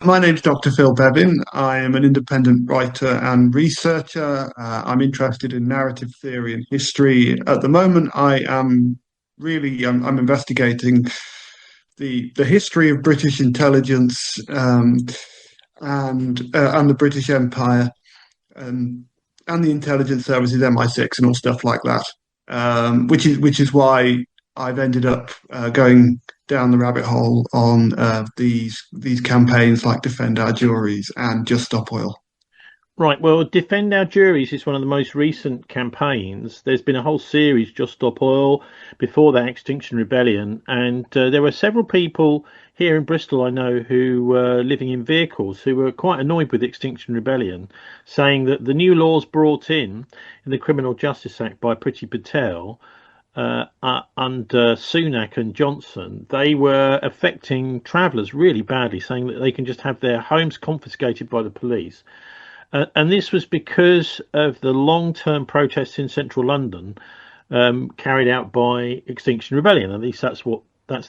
My name's Dr. Phil Bevin. I am an independent writer and researcher. I'm interested in narrative theory and history. At the moment, I am really I'm investigating the history of British intelligence and the British Empire um, and the intelligence services, MI6, and all stuff like that. Which is why I've ended up going down the rabbit hole on these campaigns like Defend Our Juries and Just Stop Oil. Right, well, Defend Our Juries is one of the most recent campaigns. There's been a whole series, Just Stop Oil, before that, Extinction Rebellion, and there were several people here in Bristol I know who were living in vehicles who were quite annoyed with Extinction Rebellion, saying that the new laws brought in the Criminal Justice Act by Priti Patel under Sunak and Johnson, they were affecting travellers really badly, saying that they can just have their homes confiscated by the police. And this was because of the long-term protests in central London carried out by Extinction Rebellion. At least that's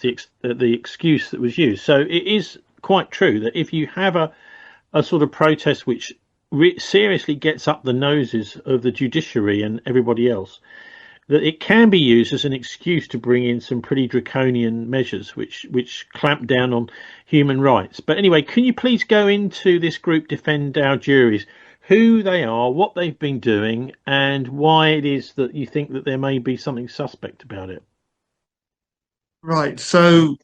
the excuse that was used. So it is quite true that if you have a sort of protest which seriously gets up the noses of the judiciary and everybody else, that it can be used as an excuse to bring in some pretty draconian measures which clamp down on human rights. But anyway, can you please go into this group Defend Our Juries, who they are, what they've been doing, and why it is that you think that there may be something suspect about it? Right. So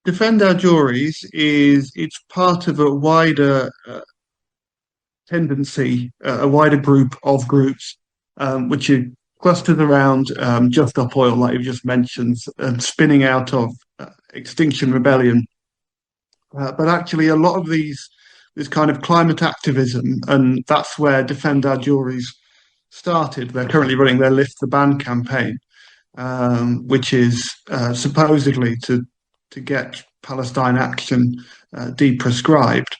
Defend Our Juries it's part of a wider tendency, a wider group of groups, which are clustered around Just Stop Oil, like you just mentioned, and spinning out of Extinction Rebellion. But actually, a lot of this kind of climate activism, and that's where Defend Our Juries started. They're currently running their Lift the Ban campaign, which is supposedly to get Palestine Action deprescribed,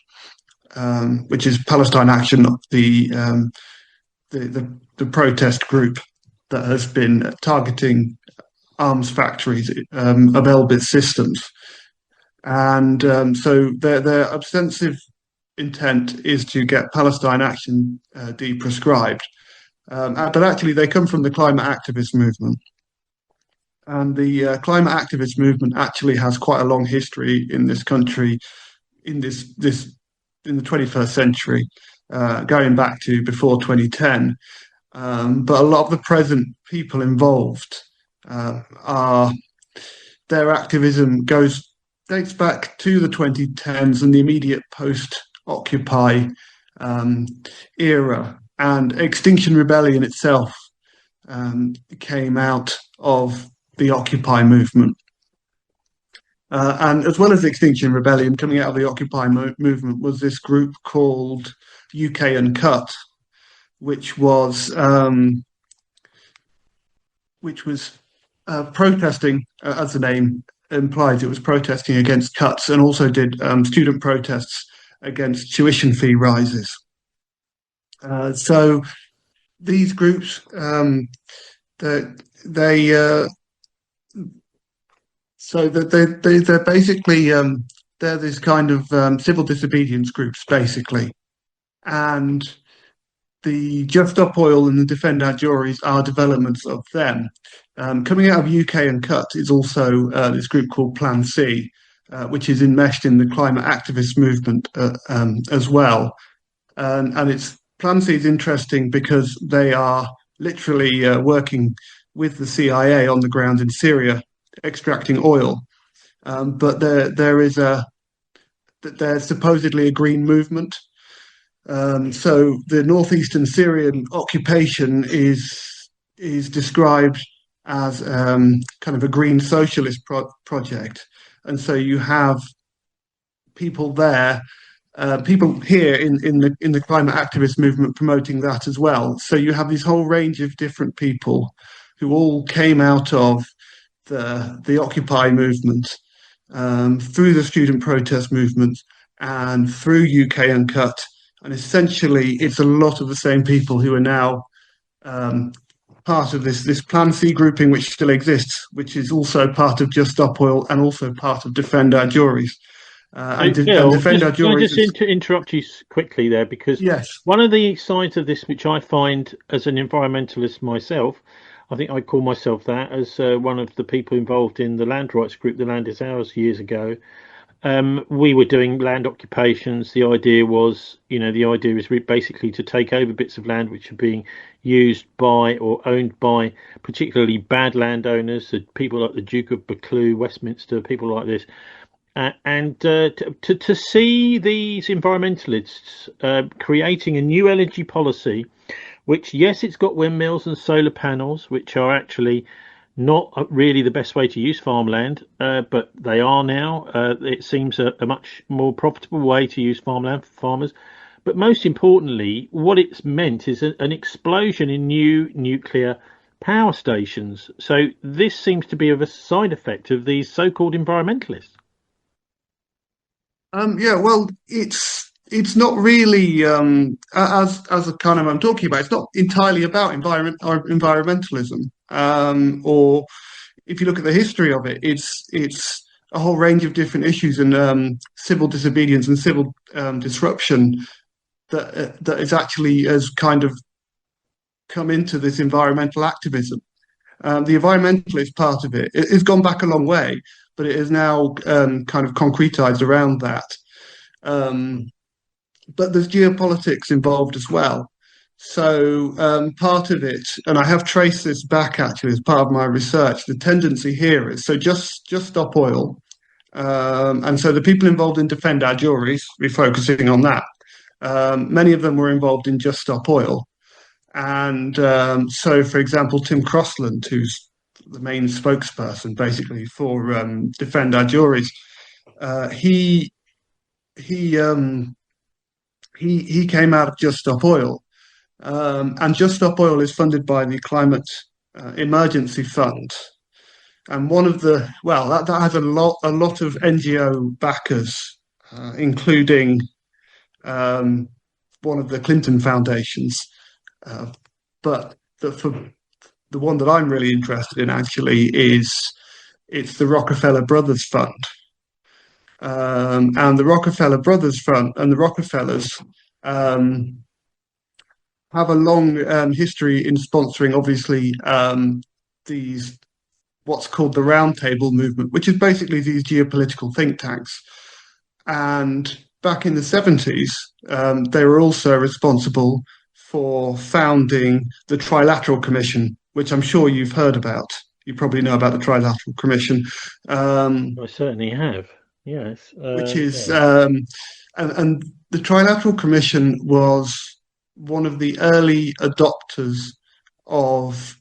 which is Palestine Action, the protest group that has been targeting arms factories of Elbit Systems. And so their ostensive intent is to get Palestine Action deprescribed. But actually, they come from the climate activist movement. And the climate activist movement actually has quite a long history in this country, in in the 21st century, going back to before 2010. But a lot of the present people involved are their activism dates back to the 2010s and the immediate post-Occupy era. And Extinction Rebellion itself came out of the Occupy movement. And as well as Extinction Rebellion, coming out of the Occupy movement was this group called UK Uncut, which was protesting, as the name implies, it was protesting against cuts and also did student protests against tuition fee rises. So these groups, they're basically they're this kind of civil disobedience groups basically, and the Just Stop Oil and the Defend Our Juries are developments of them. Coming out of UK Uncut is also this group called Plan C, which is enmeshed in the climate activist movement as well. And it's Plan C is interesting because they are literally working with the CIA on the ground in Syria, extracting oil. But there's supposedly a green movement. So the northeastern Syrian occupation is described as kind of a green socialist project, and so you have people there, people here in the climate activist movement promoting that as well. So you have this whole range of different people who all came out of the Occupy movement, through the student protest movement, and through UK Uncut. And essentially, it's a lot of the same people who are now part of this Plan C grouping, which still exists, which is also part of Just Stop Oil and also part of Defend Our Juries. So, and Bill, defend just our can I juries just is interrupt you quickly there, because yes. one of the sides of this, which I find as an environmentalist myself, I think I call myself that as one of the people involved in the land rights group, The Land Is Ours, years ago. We were doing land occupations. The idea was, the idea is basically to take over bits of land which are being used by or owned by particularly bad landowners, so people like the Duke of Buccleuch, Westminster, people like this. And to see these environmentalists creating a new energy policy, which, yes, it's got windmills and solar panels, which are actually not really the best way to use farmland, but they are now. It seems a much more profitable way to use farmland for farmers. But most importantly, what it's meant is an explosion in new nuclear power stations. So this seems to be of a side effect of these so-called environmentalists. Yeah, well, it's not really as a kind of I'm talking about. It's not entirely about environmentalism. Or if you look at the history of it, it's a whole range of different issues and civil disobedience and civil disruption that is actually has kind of come into this environmental activism. The environmentalist part of it has gone back a long way, but it is now kind of concretized around that. Um, but there's geopolitics involved as well. So part of it, and I have traced this back actually as part of my research. The tendency here is so just stop oil, and so the people involved in defend our juries, we're focusing on that. Many of them were involved in just stop oil, and so for example, Tim Crossland, who's the main spokesperson basically for defend our juries, he he um, he came out of Just Stop Oil, and Just Stop Oil is funded by the Climate Emergency Fund. And one of the well, that has a lot of NGO backers, including um, one of the Clinton foundations. Uh, but for the one that I'm really interested in actually is it's the Rockefeller Brothers Fund. And the Rockefeller Brothers Fund and the Rockefellers um, have a long history in sponsoring, obviously, these what's called the Roundtable movement, which is basically these geopolitical think tanks. And back in the 70s, they were also responsible for founding the Trilateral Commission, which I'm sure you've heard about. You probably know about the Trilateral Commission, I certainly have. Yes. which is Yeah. and the Trilateral Commission was one of the early adopters of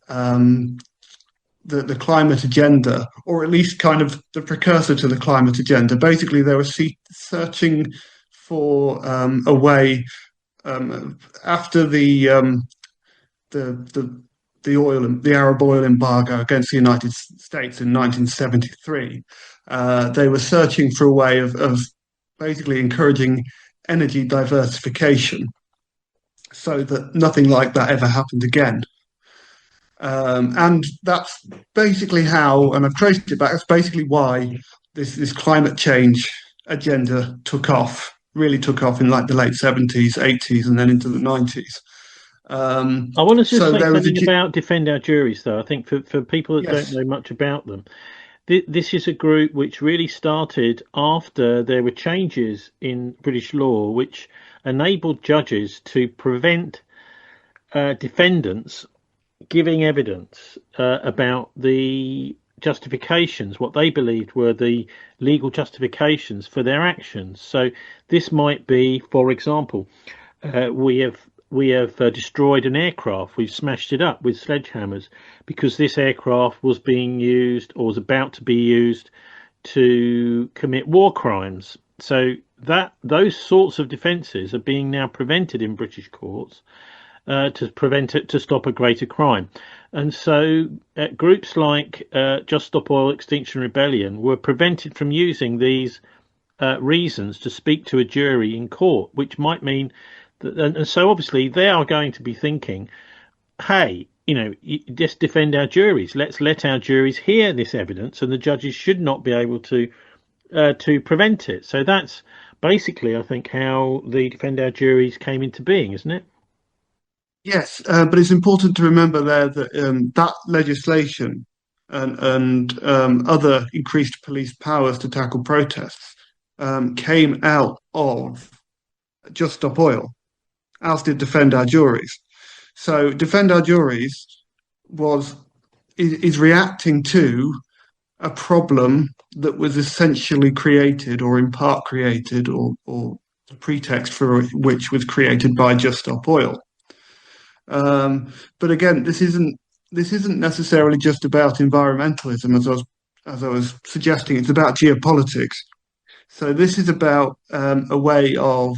the climate agenda, or at least kind of the precursor to the climate agenda. Basically, they were searching for a way after the the Arab oil embargo against the United States in 1973. They were searching for a way of basically encouraging energy diversification so that nothing like that ever happened again. And that's basically how, and I've traced it back, that's basically why this climate change agenda really took off in like the late 70s, 80s, and then into the 90s. I want to just So say there was something about Defend Our Juries, though. I think for people that don't yes, know much about them, this is a group which really started after there were changes in British law which enabled judges to prevent defendants giving evidence about the justifications, what they believed were the legal justifications for their actions. So this might be, for example, we have destroyed an aircraft. We've smashed it up with sledgehammers because this aircraft was being used or was about to be used to commit war crimes. So that those sorts of defences are being now prevented in British courts to prevent it to stop a greater crime. And so groups like Just Stop Oil Extinction Rebellion were prevented from using these reasons to speak to a jury in court, which might mean that, and so obviously they are going to be thinking, hey, just defend our juries. Let's let our juries hear this evidence, and the judges should not be able to to prevent it. So that's basically, I think, how the Defend Our Juries came into being, isn't it? Yes, but it's important to remember there that that legislation and other increased police powers to tackle protests came out of Just Stop Oil, as did Defend Our Juries. So Defend Our Juries is reacting to a problem that was essentially created, or in part created, or the pretext for which was created by Just Stop Oil. But again, this isn't necessarily just about environmentalism, as I was suggesting. It's about geopolitics. So this is about a way of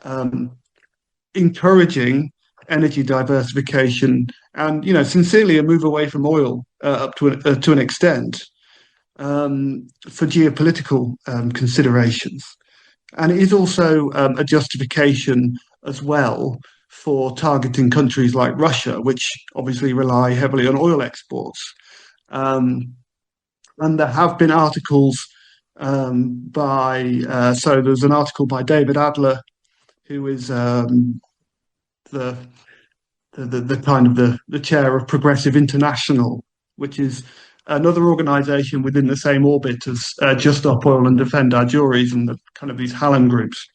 um, encouraging energy diversification and, sincerely a move away from oil up to an extent for geopolitical considerations. And it is also a justification as well for targeting countries like Russia, which obviously rely heavily on oil exports. And there have been articles so there's an article by David Adler, who is the kind of the chair of Progressive International, which is another organisation within the same orbit as Just Stop Oil and Defend Our Juries and the kind of these Hallam groups,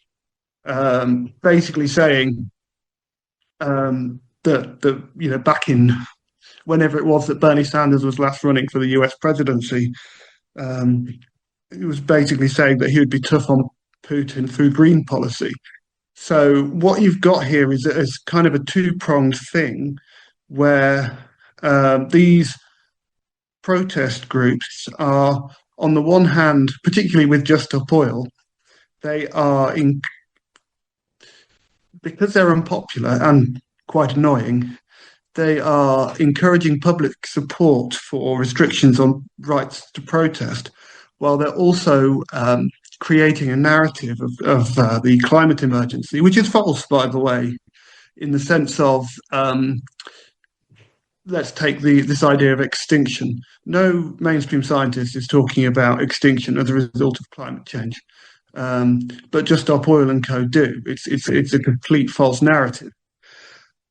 basically saying that back in whenever it was that Bernie Sanders was last running for the US presidency, it was basically saying that he would be tough on Putin through green policy. So what you've got here is kind of a two-pronged thing where these protest groups are, on the one hand, particularly with Just Stop Oil, they are because they're unpopular and quite annoying, they are encouraging public support for restrictions on rights to protest, while they're also creating a narrative of the climate emergency, which is false, by the way, in the sense of let's take this idea of extinction. No mainstream scientist is talking about extinction as a result of climate change, but Just Stop Oil and Co. do. It's a complete false narrative.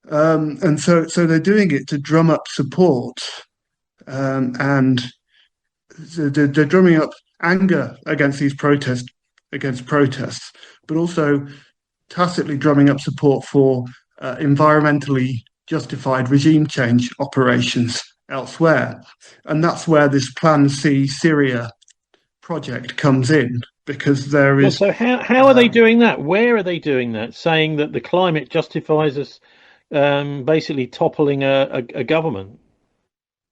And so they're doing it to drum up support, and they're drumming up anger against protests, but also tacitly drumming up support for environmentally justified regime change operations elsewhere. And that's where this Plan C Syria project comes in, because there is. Well, so how are they doing that? Where are they doing that? Saying that the climate justifies us basically toppling a government?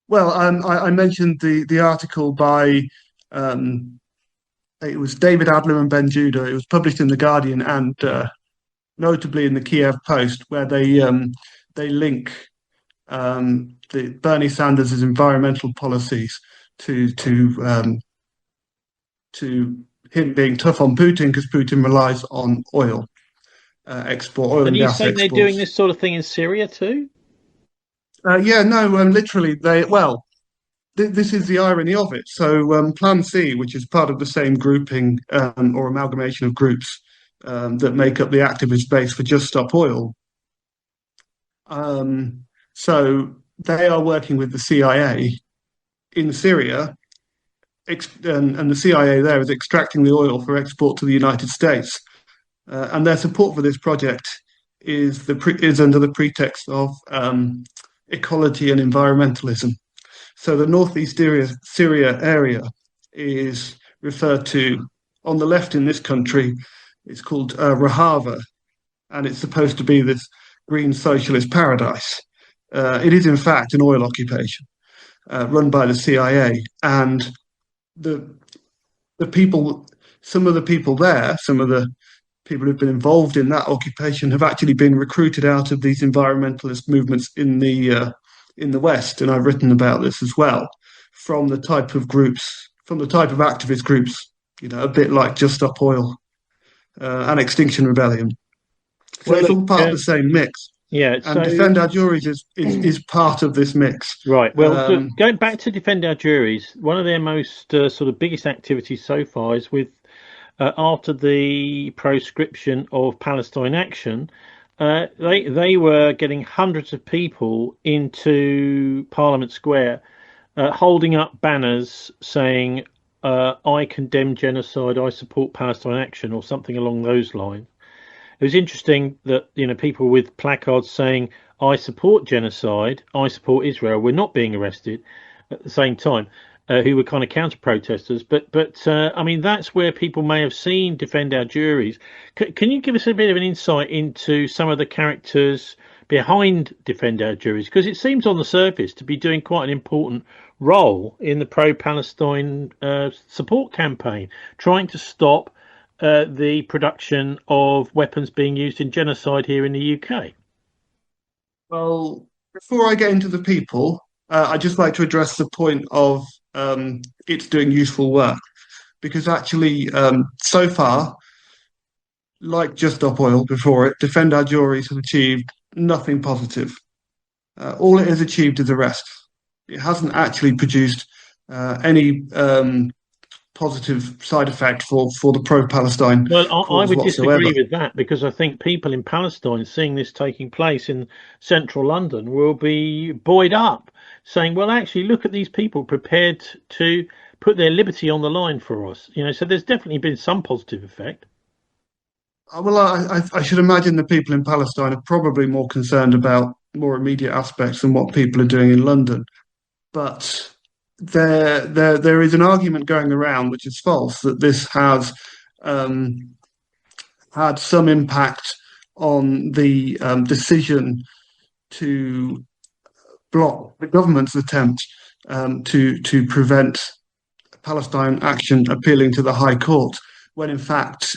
Well, I mentioned the article by it was David Adler and Ben Judah. It was published in The Guardian and notably in the Kiev Post, where they link the Bernie Sanders' environmental policies to him being tough on Putin, because Putin relies on oil export, oil and gas exports. And you saying they're doing this sort of thing in Syria too? Yeah, no, literally, this is the irony of it. So Plan C, which is part of the same grouping or amalgamation of groups that make up the activist base for Just Stop Oil. So they are working with the CIA in Syria, and the CIA there is extracting the oil for export to the United States. And their support for this project is under the pretext of ecology and environmentalism. So the northeast Syria area is referred to on the left in this country. It's called Rojava, and it's supposed to be this green socialist paradise. It is in fact an oil occupation run by the CIA, and the people, some of the people who've been involved in that occupation have actually been recruited out of these environmentalist movements in the West, and I've written about this as well, from the type of activist groups, a bit like Just Stop Oil and Extinction Rebellion. So it's all part of the same mix. Yeah. And So Defend Our Juries is part of this mix. right. Well, Um, going back to defend our juries, one of their most sort of biggest activities so far is with after the proscription of Palestine Action. They were getting hundreds of people into Parliament Square, holding up banners saying, "I condemn genocide. I support Palestine Action," or something along those lines. It was interesting that people with placards saying "I support genocide, I support Israel" were not being arrested at the same time, who were kind of counter protesters. But I mean that's where people may have seen Defend Our Juries. Can you give us a bit of an insight into some of the characters behind Defend Our Juries? Because it seems on the surface to be doing quite an important role in the pro-Palestine support campaign, trying to stop the production of weapons being used in genocide here in the UK. well, before I get into the people, I'd just like to address the point of it's doing useful work because actually, so far, like Just Stop Oil before it, Defend Our Juries have achieved nothing positive. All it has achieved is arrest. It hasn't actually produced any positive side effect for the pro-Palestine Well, I cause would whatsoever. disagree with that because I think people in Palestine seeing this taking place in central London will be buoyed up, saying, well, actually, look at these people prepared to put their liberty on the line for us. So there's definitely been some positive effect. Well, I should imagine the people in Palestine are probably more concerned about more immediate aspects than what people are doing in London. But there is an argument going around, which is false, that this has um, had some impact on the decision to block the government's attempt to prevent Palestine Action appealing to the High Court, when in fact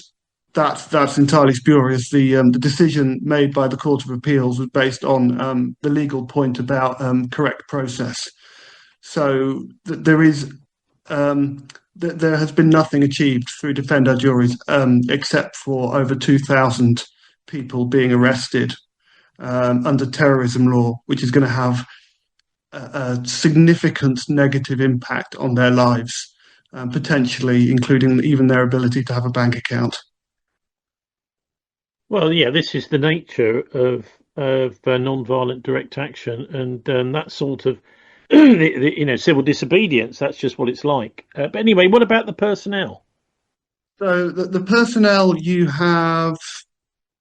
that's entirely spurious. The decision made by the Court of Appeals was based on the legal point about correct process. So there is there has been nothing achieved through Defend Our Juries except for over 2,000 people being arrested under terrorism law, which is going to have a significant negative impact on their lives, potentially including even their ability to have a bank account. Well, yeah, this is the nature of non-violent direct action, and that sort of civil disobedience. That's just what it's like. But anyway, what about the personnel? So the personnel you have,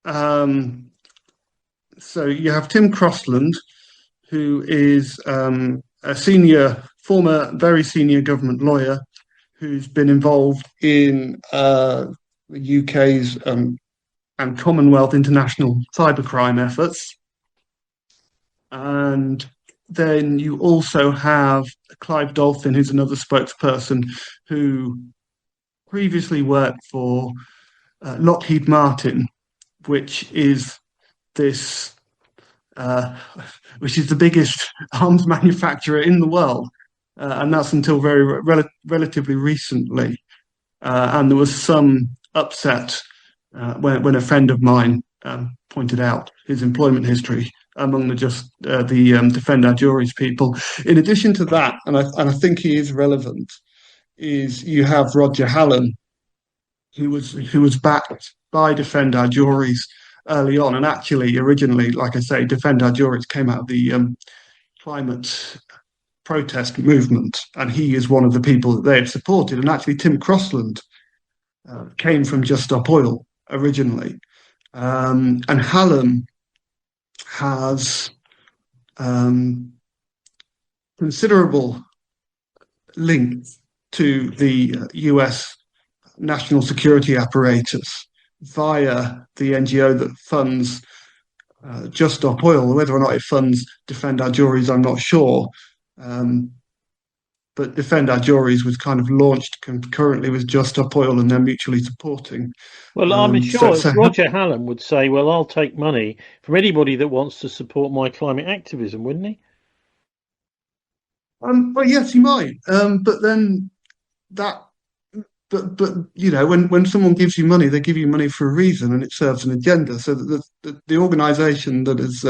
um, so you have Tim Crossland, who is a very senior government lawyer who's been involved in the UK's and Commonwealth international cybercrime efforts. And then you also have Clive Dolphin, who's another spokesperson who previously worked for Lockheed Martin, which is this, uh, which is the biggest arms manufacturer in the world, and that's until relatively recently. And there was some upset when a friend of mine pointed out his employment history among the Defend Our Juries people. In addition to that, and I think he is relevant, is you have Roger Hallam, who was backed by Defend Our Juries early on, and actually originally, like I say, Defend Our Juries came out of the climate protest movement, and he is one of the people that they have supported. And actually, Tim Crossland came from Just Stop Oil originally, and Hallam has considerable links to the US national security apparatus via the NGO that funds Just Stop Oil. Whether or not it funds Defend Our Juries, I'm not sure. But Defend Our Juries was kind of launched concurrently with Just Stop Oil, and they're mutually supporting. Well, I'm So, sure so Roger Hallam would say, "Well, I'll take money from anybody that wants to support my climate activism," wouldn't he? well, yes, you might. But then that but when someone gives you money, they give you money for a reason, and it serves an agenda. So the organisation that has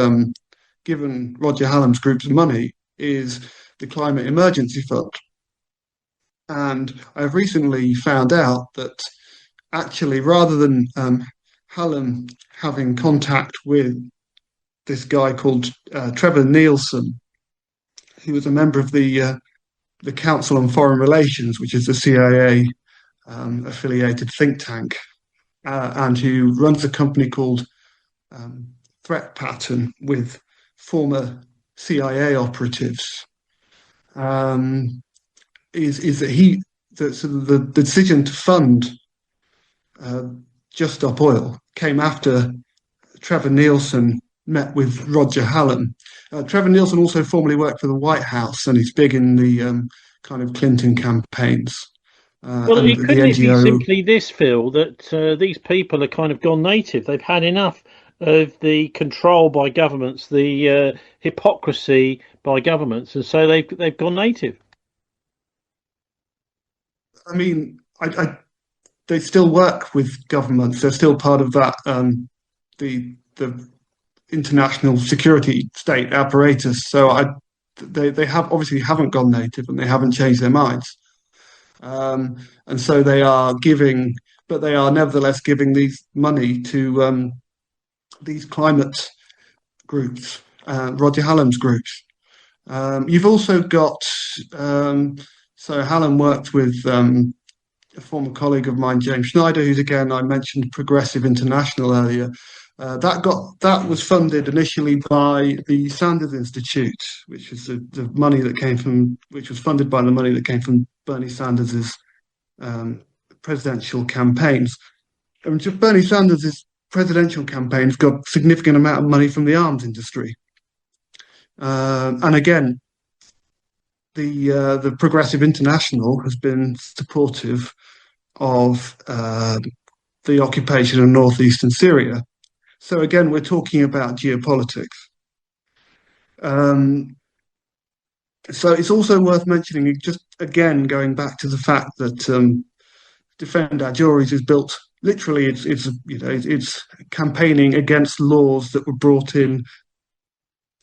given Roger Hallam's groups money is the Climate Emergency Fund. And I've recently found out that actually, rather than Hallam having contact with this guy called Trevor Nielsen, who was a member of the Council on Foreign Relations, which is the CIA affiliated think tank, and who runs a company called Threat Pattern with former CIA operatives, is that the decision to fund Just Stop Oil came after Trevor Nielsen met with Roger Hallam. Trevor Nielsen also formerly worked for the White House, and he's big in the kind of Clinton campaigns. Well, And the couldn't it be NGO. simply this, Phil, that these people are kind of gone native? They've had enough of the control by governments, the hypocrisy by governments, and so they've gone native. I mean, they still work with governments. They're still part of that the international security state apparatus. So they have obviously haven't gone native, and they haven't changed their minds. And so they are giving, but they are nevertheless giving these money to these climate groups, Roger Hallam's groups. You've also got, so Hallam worked with a former colleague of mine, James Schneider, who's again, I mentioned Progressive International earlier. That was funded initially by the Sanders Institute, which is the money that came from, which was funded by the money that came from Bernie Sanders's presidential campaigns. And Bernie Sanders's presidential campaigns got significant amount of money from the arms industry. And again, the Progressive International has been supportive of the occupation of northeastern Syria. So again, we're talking about geopolitics. So it's also worth mentioning, just again going back to the fact that Defend Our Juries is built literally. It's campaigning against laws that were brought in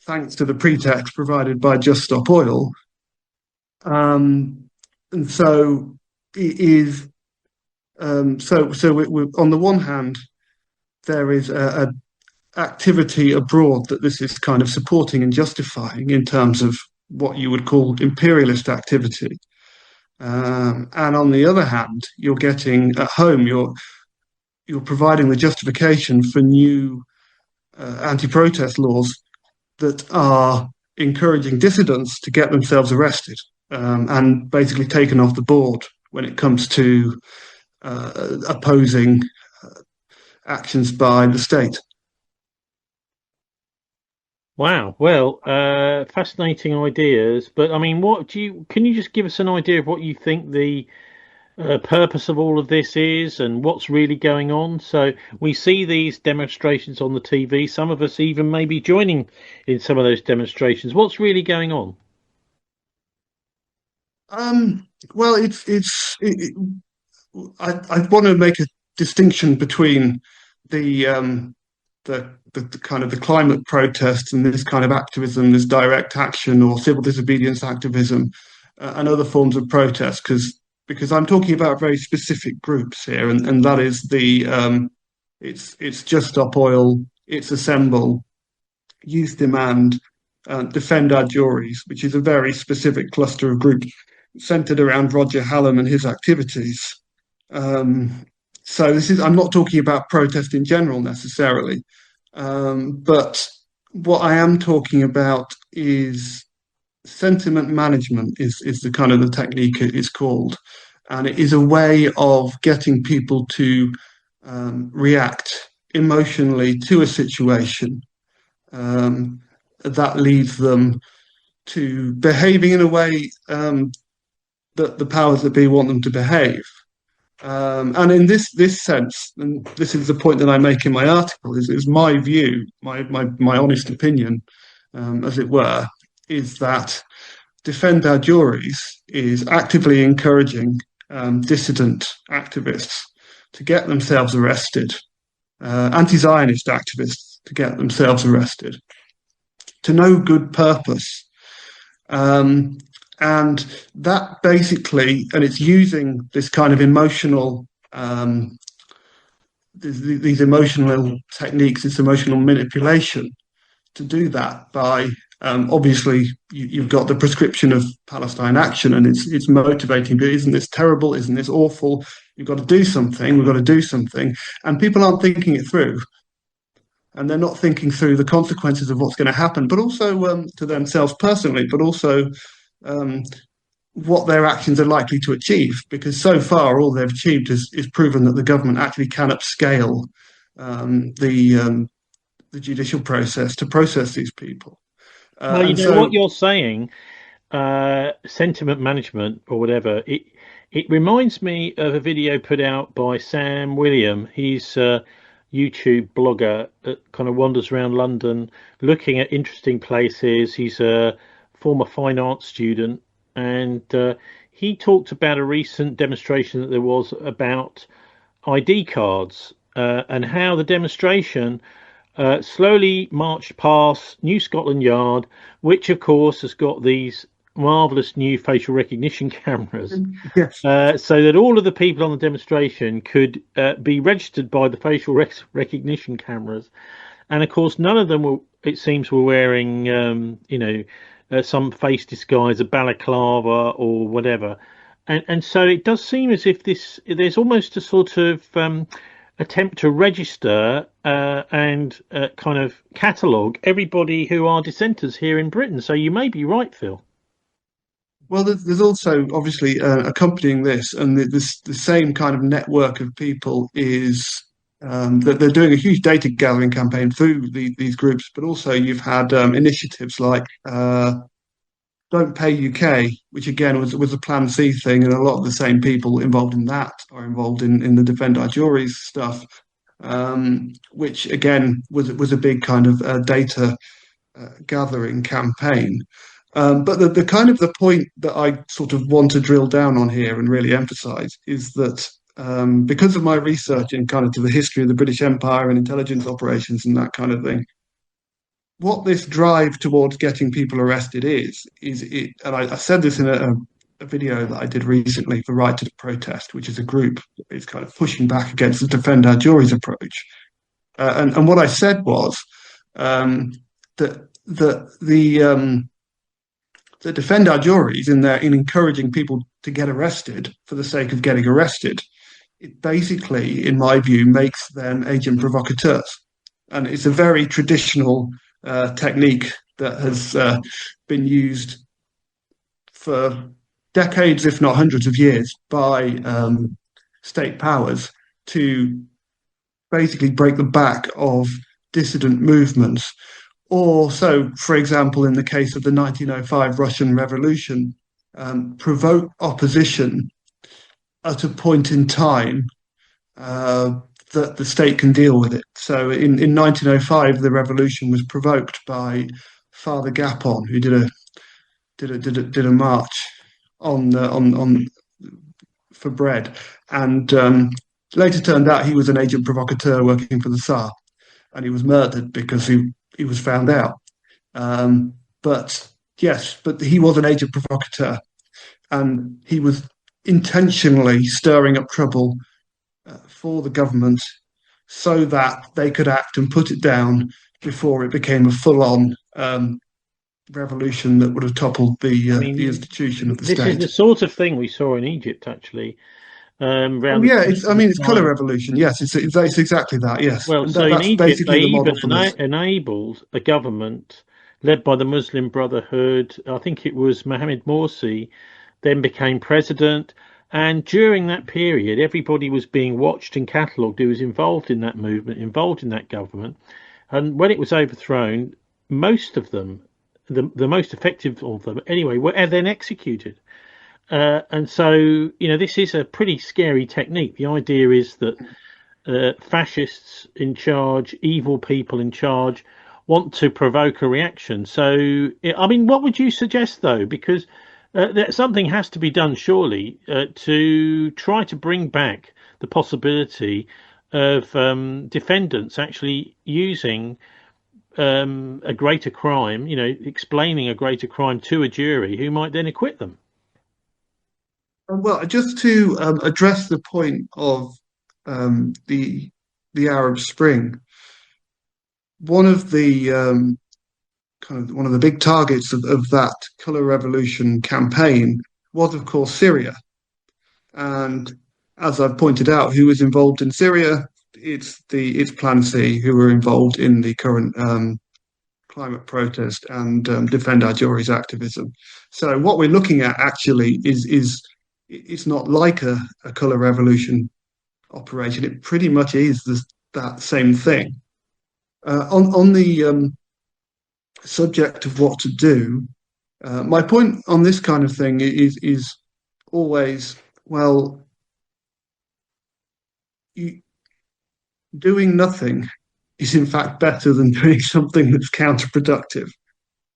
thanks to the pretext provided by Just Stop Oil. And so it is. We're, on the one hand, there is a activity abroad that this is kind of supporting and justifying in terms of what you would call imperialist activity. And on the other hand, you're getting at home, you're providing the justification for new anti-protest laws that are encouraging dissidents to get themselves arrested and basically taken off the board when it comes to opposing actions by the state. Wow. Well, fascinating ideas. But I mean, can you just give us an idea of what you think the purpose of all of this is and what's really going on? So we see these demonstrations on the TV. Some of us even may be joining in some of those demonstrations. What's really going on? Well, I want to make a distinction between the kind of the climate protests and this kind of activism, this direct action or civil disobedience activism, and other forms of protest, because I'm talking about very specific groups here, and that is it's Just Stop Oil, it's Assemble, Youth Demand, Defend Our Juries, which is a very specific cluster of groups centered around Roger Hallam and his activities. So I'm not talking about protest in general necessarily, but what I am talking about is sentiment management is the kind of the technique it is called, and it is a way of getting people to react emotionally to a situation that leads them to behaving in a way that the powers that be want them to behave. And in this sense, and this is the point that I make in my article, is my view, my honest opinion, as it were, is that Defend Our Juries is actively encouraging dissident activists to get themselves arrested, anti-Zionist activists to get themselves arrested, to no good purpose. And that basically, and it's using this kind of emotional, these emotional techniques, this emotional manipulation to do that by obviously you've got the prescription of Palestine Action, and it's motivating. But isn't this terrible? Isn't this awful? You've got to do something. We've got to do something, and people aren't thinking it through, and they're not thinking through the consequences of what's going to happen, but also to themselves personally, but also what their actions are likely to achieve. Because so far, all they've achieved is proven that the government actually can upscale the judicial process to process these people. Well, you know what you're saying, sentiment management or whatever. It reminds me of a video put out by Sam William. He's a YouTube blogger that kind of wanders around London looking at interesting places. He's a former fine arts student, and he talked about a recent demonstration that there was about ID cards and how the demonstration slowly marched past New Scotland Yard, which of course has got these marvelous new facial recognition cameras, yes. So that all of the people on the demonstration could be registered by the facial recognition cameras. And of course, none of them were, it seems, were wearing, some face disguise, a balaclava or whatever. And so it does seem as if there's almost a sort of attempt to register and kind of catalogue everybody who are dissenters here in Britain. So you may be right, Phil. Well, there's also obviously accompanying this, and the same kind of network of people is that they're doing a huge data gathering campaign through these groups, but also you've had initiatives like Don't Pay UK, which again was a Plan C thing, and a lot of the same people involved in that are involved in the Defend Our Juries stuff, which again was a big kind of data gathering campaign. But the kind of the point that I sort of want to drill down on here and really emphasize is that because of my research in kind of to the history of the British Empire and intelligence operations and that kind of thing, what this drive towards getting people arrested is it, and I said this in a video that I did recently for Right to the Protest, which is a group that is kind of pushing back against the Defend Our Juries approach. And what I said was that the Defend Our Juries in encouraging people to get arrested for the sake of getting arrested, it basically, in my view, makes them agent provocateurs. And it's a very traditional technique that has been used for decades, if not hundreds of years, by state powers to basically break the back of dissident movements. Or so, for example, in the case of the 1905 Russian Revolution, provoke opposition at a point in time that the state can deal with it. So in 1905, the revolution was provoked by Father Gapon, who did a march on for bread, and later turned out he was an agent provocateur working for the Tsar, and he was murdered because he was found out. But he was an agent provocateur, and he was intentionally stirring up trouble for the government so that they could act and put it down before it became a full-on revolution that would have toppled the institution of the state. This is the sort of thing we saw in Egypt, actually. It's colour revolution. Yes, it's exactly that. Yes. Well, so in Egypt, they even enabled a government led by the Muslim Brotherhood. I think it was Mohammed Morsi, then became president. And during that period, everybody was being watched and catalogued who was involved in that movement, involved in that government. And when it was overthrown, most of them, the most effective of them anyway, were then executed. And so, this is a pretty scary technique. The idea is that fascists in charge, evil people in charge, want to provoke a reaction. So, what would you suggest, though? Because That something has to be done, surely, to try to bring back the possibility of defendants actually using a greater crime, explaining a greater crime to a jury who might then acquit them. Well, just to address the point of the Arab Spring, one of the one of the big targets of that colour revolution campaign was, of course, Syria. And as I've pointed out, who was involved in Syria? It's Plan C who were involved in the current climate protest and Defend Our Juries activism. So what we're looking at actually is it's not like a colour revolution operation. It pretty much is that same thing. On the subject of what to do, my point on this kind of thing is always, well, doing nothing is in fact better than doing something that's counterproductive.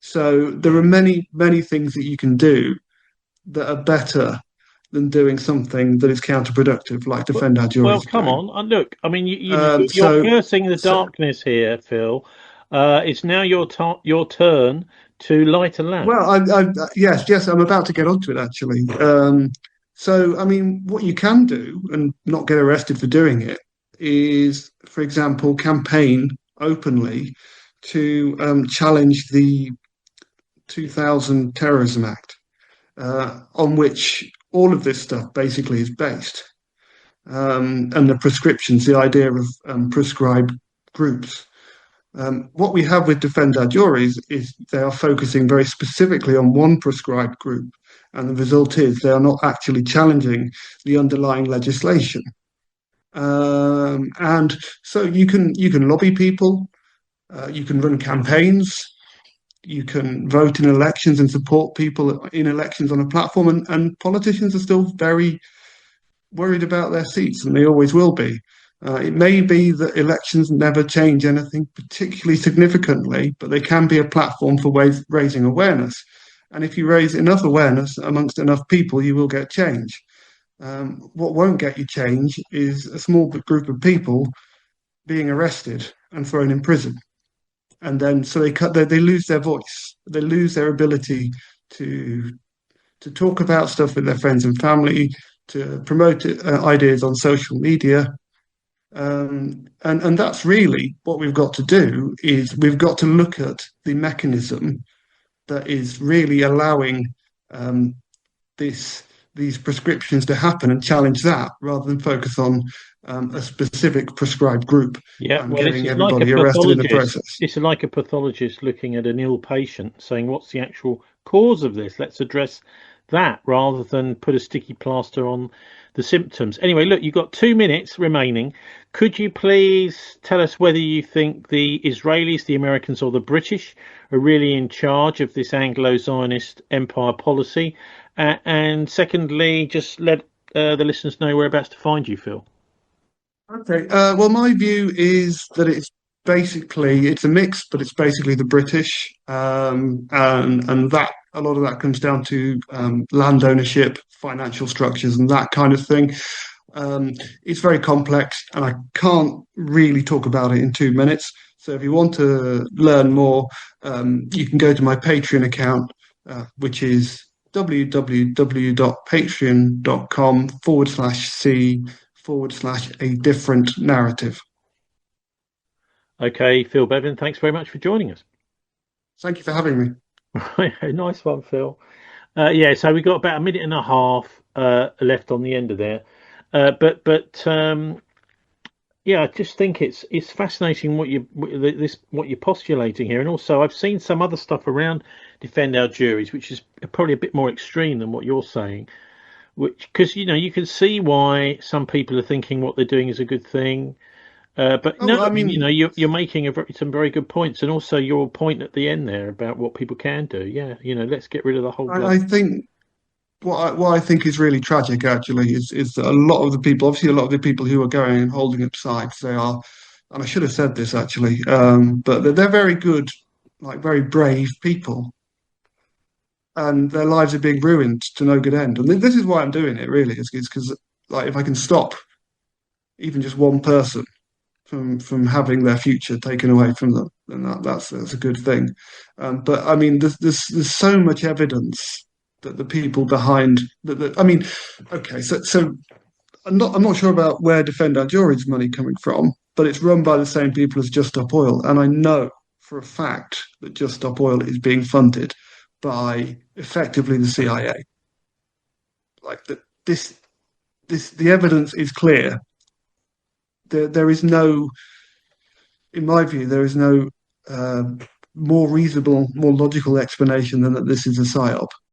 So there are many things that you can do that are better than doing something that is counterproductive, like Defend Our Well, Juries come doing. on. Look, I mean, Um, you're so, cursing the so darkness here, Phil. It's now your turn to light a lamp. well, yes, I'm about to get onto it actually. So, I mean, what you can do and not get arrested for doing it is, for example, campaign openly to challenge the 2000 Terrorism Act, on which all of this stuff basically is based. And the prescriptions, the idea of prescribed groups. What we have with Defend Our Juries is they are focusing very specifically on one prescribed group, and the result is they are not actually challenging the underlying legislation. And so you can lobby people, you can run campaigns, you can vote in elections and support people in elections on a platform, and politicians are still very worried about their seats, and they always will be. It may be that elections never change anything particularly significantly, but they can be a platform for raising awareness. And if you raise enough awareness amongst enough people, you will get change. What won't get you change is a small group of people being arrested and thrown in prison. And then so they lose their voice, they lose their ability to talk about stuff with their friends and family, to promote ideas on social media. And that's really what we've got to do is we've got to look at the mechanism that is really allowing these prescriptions to happen and challenge that rather than focus on a specific prescribed group Yeah, and well, this getting is like a everybody arrested in the pathologist. process. It's like a pathologist looking at an ill patient, saying, "What's the actual cause of this? Let's address that rather than put a sticky plaster on the symptoms." Anyway, look, you've got 2 minutes remaining. Could you please tell us whether you think the Israelis, the Americans, or the British are really in charge of this Anglo-Zionist empire policy? And secondly, just let the listeners know whereabouts to find you, Phil. Okay. Well, my view is that it's a mix, but it's basically the British, and that a lot of that comes down to land ownership, financial structures, and that kind of thing. It's very complex, and I can't really talk about it in 2 minutes. So if you want to learn more, you can go to my Patreon account, which is www.patreon.com/c/a different narrative. Okay, Phil Bevin, thanks very much for joining us. Thank you for having me. Nice one, Phil. Yeah, so we've got about a minute and a half left on the end of there. But yeah, I just think it's fascinating what you're postulating here, and also I've seen some other stuff around Defend Our Juries, which is probably a bit more extreme than what you're saying. Which, because you can see why some people are thinking what they're doing is a good thing. But Oh, no, I I mean, mean, you're making some very good points, and also your point at the end there about what people can do. Yeah, let's get rid of the whole blood. I think what I think is really tragic actually is that a lot of the people, obviously a lot of the people who are going and holding up sides, they are, and I should have said this actually, but they're very good, like very brave people. and their lives are being ruined to no good end. And this is why I'm doing it. Really, is because like if I can stop even just one person from having their future taken away from them, then that's a good thing. But I mean, there's so much evidence that the people behind that I mean, okay, so I'm not sure about where Defend Our Juries money coming from, but it's run by the same people as Just Stop Oil, and I know for a fact that Just Stop Oil is being funded by effectively the CIA. Like that, the evidence is clear. There is no, in my view, there is no uh, more reasonable, more logical explanation than that this is a psyop.